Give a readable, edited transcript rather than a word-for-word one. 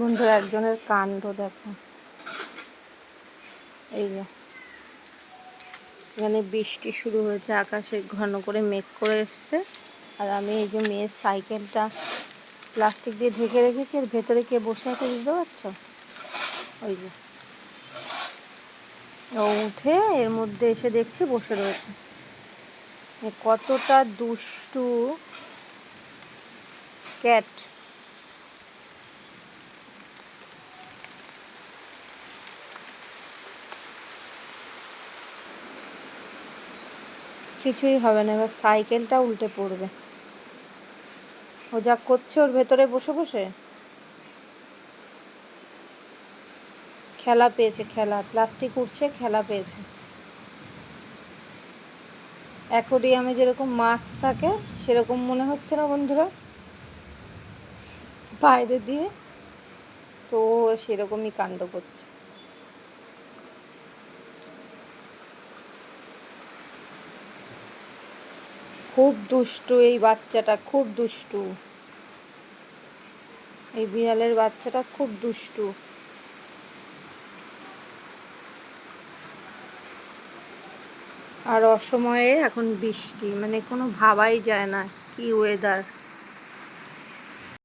বন্ধুরা একজনের কাণ্ড দেখো, এই যে এখানে বৃষ্টি শুরু হয়েছে, আকাশে ঘন করে মেঘ করে এসছে। আর আমি এই যে মেয়ের সাইকেলটা প্লাস্টিক দিয়ে ঢেকে রেখেছি, এর ভেতরে কে বসে আছে বুঝতে পারছো? ওই যে ও উঠে এর মধ্যে এসে দেখছি বসে রয়েছে। কতটা দুষ্টু ক্যাট। কিছুই হবে না, এবার সাইকেলটা উল্টে পড়বে। ও যা করছে ওর ভেতরে বসে বসে খেলা পেয়েছে, খেলা প্লাস্টিক উঠছে, খেলা পেয়েছে। অ্যাকোয়ারিয়ামে যেরকম মাছ থাকে সেরকম মনে হচ্ছে না বন্ধুরা বাইরে দিয়ে? তো সেরকমই কাণ্ড করছে। খুব দুষ্টু এই বাচ্চাটা, খুব দুষ্টু। এই বিড়ালের বাচ্চাটা খুব দুষ্টু। আর অসময়ে এখন বৃষ্টি, মানে কোনো ভাবাই যায় না কি ওয়েদার।